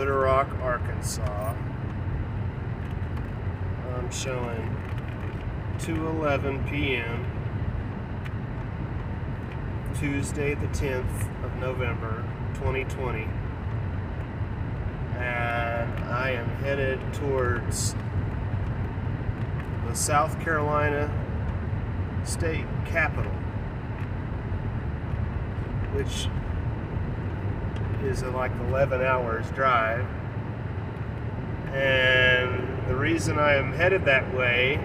Little Rock, Arkansas. I'm showing 2:11 p.m. Tuesday the 10th of November 2020, and I am headed towards the South Carolina state capital, which is like 11 hours drive. And the reason I am headed that way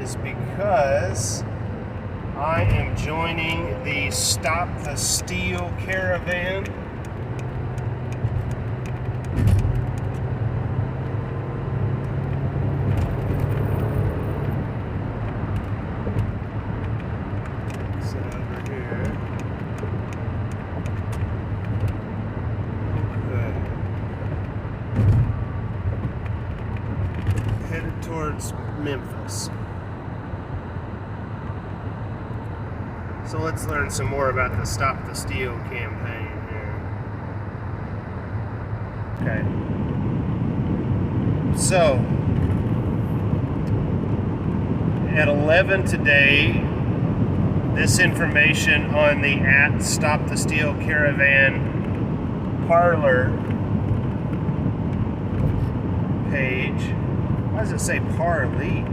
is because I am joining the Stop the Steal caravan. Towards Memphis. So let's learn some more about the Stop the Steal campaign here. Okay. So at 11 today, this information on the @Stop the Steal Caravan Parlor page. Why does it say parlay?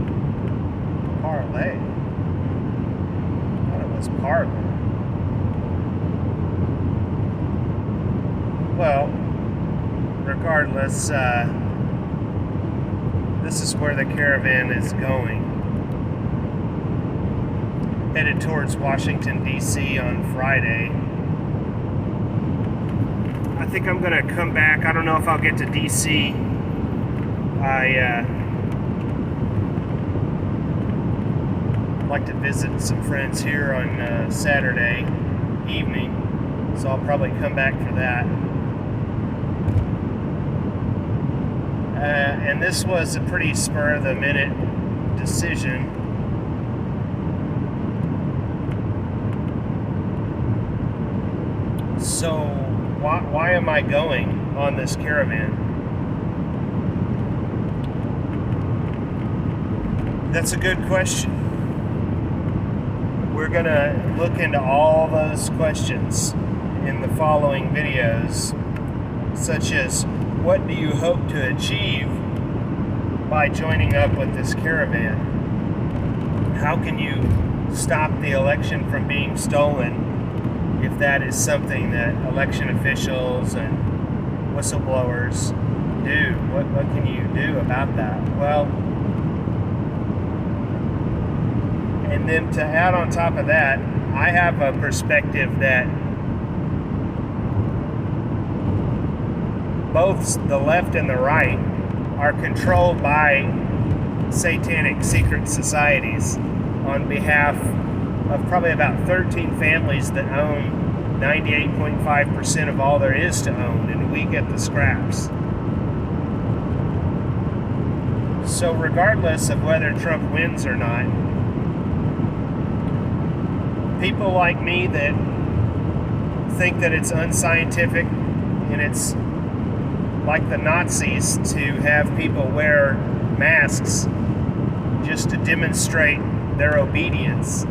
Parlay. I thought it was parlor. Well, regardless, this is where the caravan is going. Headed towards Washington, D.C. on Friday. I think I'm going to come back. I don't know if I'll get to D.C. I like to visit some friends here on Saturday evening, so I'll probably come back for that. And this was a pretty spur-of-the-minute decision. So why am I going on this caravan? That's a good question. We're going to look into all those questions in the following videos, such as what do you hope to achieve by joining up with this caravan? How can you stop the election from being stolen if that is something that election officials and whistleblowers do? What can you do about that? Well, and then to add on top of that, I have a perspective that both the left and the right are controlled by satanic secret societies on behalf of probably about 13 families that own 98.5% of all there is to own, and we get the scraps. So regardless of whether Trump wins or not, people like me that think that it's unscientific and it's like the Nazis to have people wear masks just to demonstrate their obedience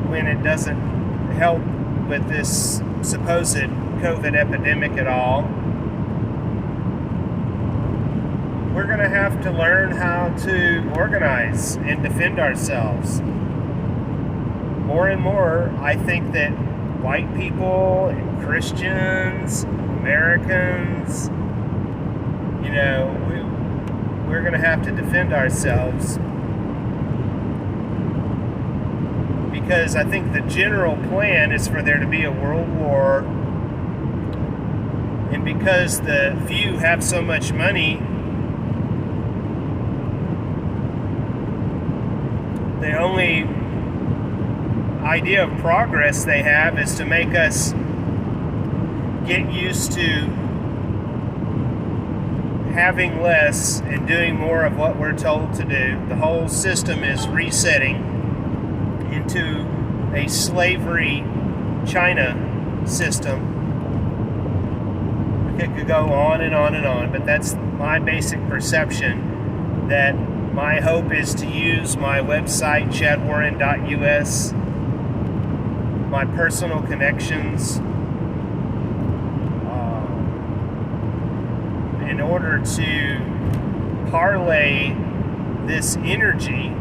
when it doesn't help with this supposed COVID epidemic at all. We're going to have to learn how to organize and defend ourselves. More and more, I think that white people and Christians, Americans, we're going to have to defend ourselves, because I think the general plan is for there to be a world war, and because the few have so much money, the only idea of progress they have is to make us get used to having less and doing more of what we're told to do. The whole system is resetting into a slavery China system. We could go on and on and on, but that's my basic perception, that my hope is to use my website, chadwarren.us, my personal connections, in order to parlay this energy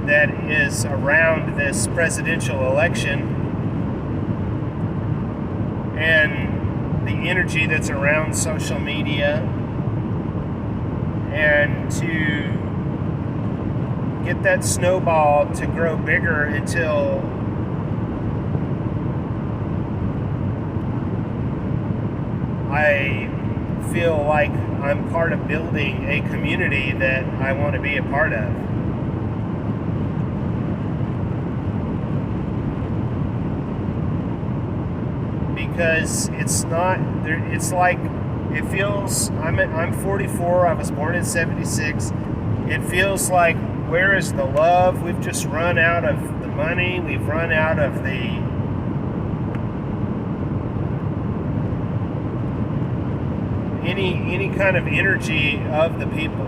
that is around this presidential election and the energy that's around social media, and to get that snowball to grow bigger until I feel like I'm part of building a community that I want to be a part of. Because it's not, it's like, it feels, I'm 44, I was born in 76, it feels like, where is the love? We've just run out of the money, we've run out of any kind of energy of the people.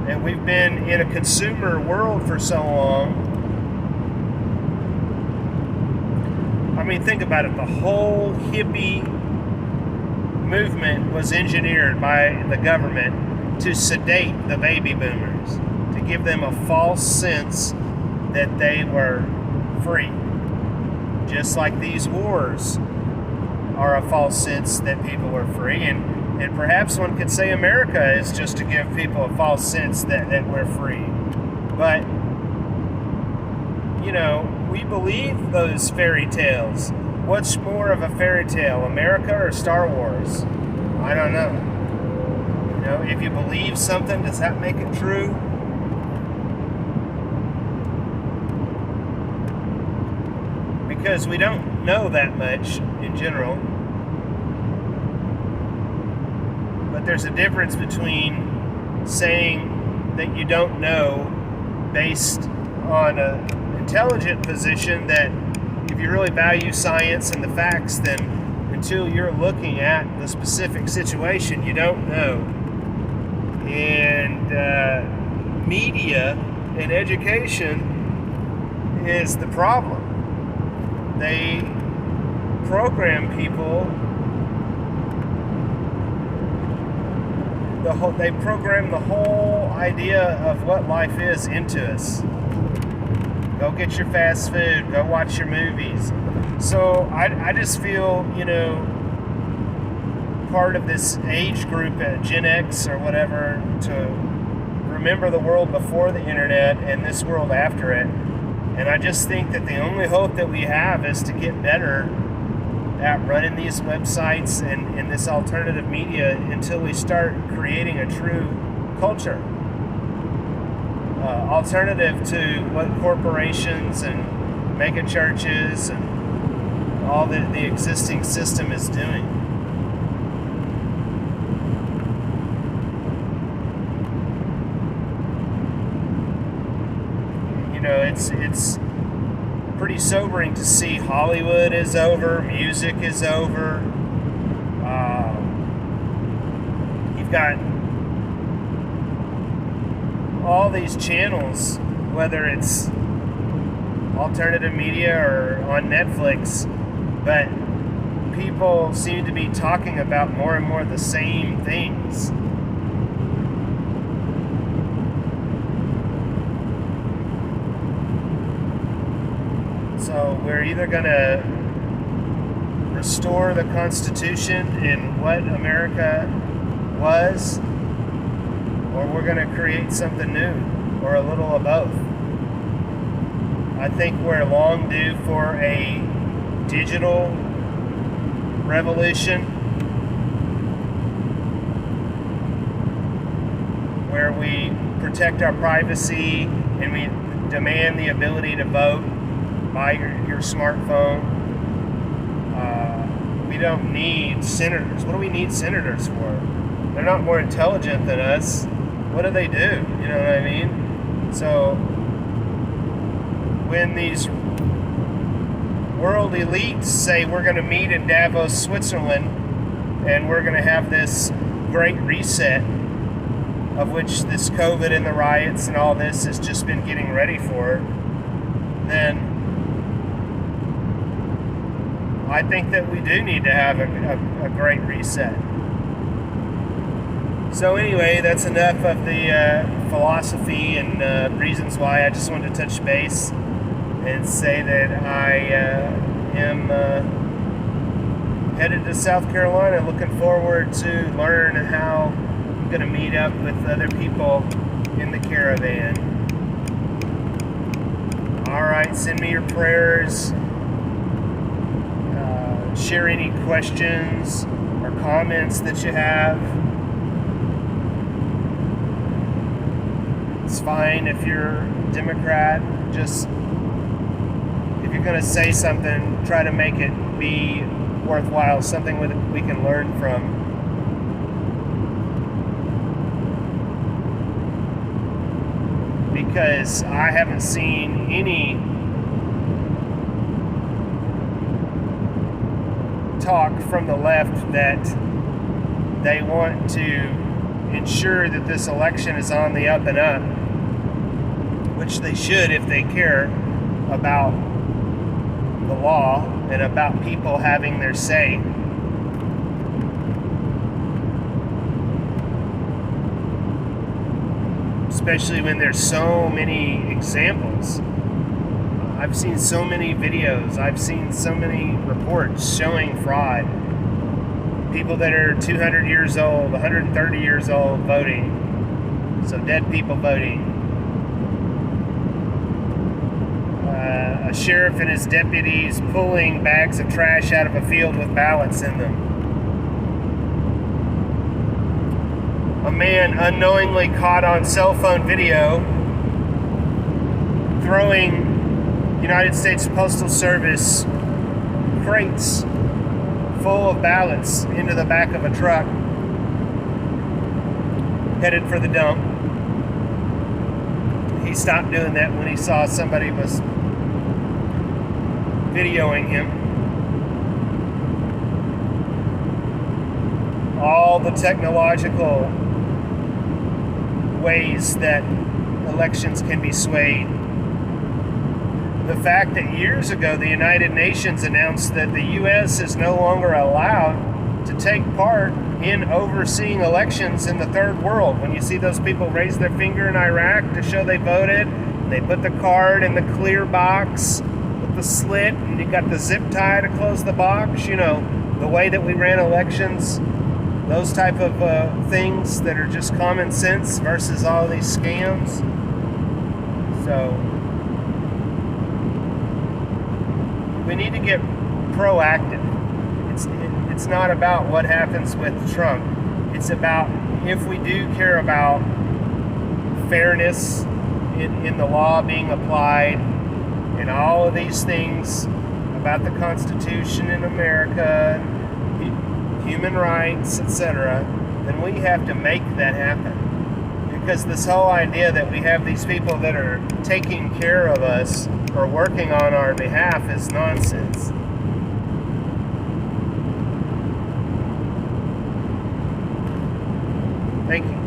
And we've been in a consumer world for so long. I mean, think about it. The whole hippie movement was engineered by the government to sedate the baby boomers, to give them a false sense that they were free. Just like these wars are a false sense that people are free. And perhaps one could say America is just to give people a false sense that we're free. But, you know, we believe those fairy tales. What's more of a fairy tale, America or Star Wars? I don't know. You know, if you believe something, does that make it true? Because we don't know that much in general. But there's a difference between saying that you don't know based on an intelligent position, that if you really value science and the facts, then until you're looking at the specific situation, you don't know. And media and education is the problem. They program people. They program the whole idea of what life is into us. Go get your fast food. Go watch your movies. So I just feel, you know, part of this age group at Gen X or whatever, to remember the world before the internet and this world after it. And I just think that the only hope that we have is to get better at running these websites and this alternative media until we start creating a true culture. Alternative to what corporations and mega churches and all the existing system is doing. You know, it's pretty sobering to see Hollywood is over, music is over. You've got all these channels, whether it's alternative media or on Netflix, but people seem to be talking about more and more the same things. So we're either going to restore the Constitution and what America was, or we're going to create something new, or a little of both. I think we're long due for a digital revolution where we protect our privacy and we demand the ability to vote by your smartphone. We don't need senators. What do we need senators for? They're not more intelligent than us. What do they do? You know what I mean? So when these world elites say we're going to meet in Davos, Switzerland, and we're going to have this great reset, of which this COVID and the riots and all this has just been getting ready for, then I think that we do need to have a great reset. So anyway, that's enough of the philosophy and reasons why. I just wanted to touch base and say that I am headed to South Carolina, looking forward to learn how I'm going to meet up with other people in the caravan. Alright, send me your prayers. Share any questions or comments that you have. It's fine if you're a Democrat. Just, if you're going to say something, try to make it be worthwhile, something we can learn from. Because I haven't seen any talk from the left that they want to ensure that this election is on the up and up, which they should if they care about the law and about people having their say. Especially when there's so many examples. I've seen so many videos, I've seen so many reports showing fraud. People that are 200 years old, 130 years old voting. So dead people voting. A sheriff and his deputies pulling bags of trash out of a field with ballots in them. A man unknowingly caught on cell phone video throwing United States Postal Service crates full of ballots into the back of a truck headed for the dump. He stopped doing that when he saw somebody was videoing him. All the technological ways that elections can be swayed. The fact that years ago the United Nations announced that the U.S. is no longer allowed to take part in overseeing elections in the third world. When you see those people raise their finger in Iraq to show they voted, they put the card in the clear box with the slit, and you got the zip tie to close the box. You know, the way that we ran elections, those type of things that are just common sense versus all these scams. So we need to get proactive. It's not about what happens with Trump. It's about if we do care about fairness in the law being applied and all of these things about the Constitution in America, human rights, etc., then we have to make that happen. Because this whole idea that we have these people that are taking care of us or working on our behalf is nonsense. Thank you.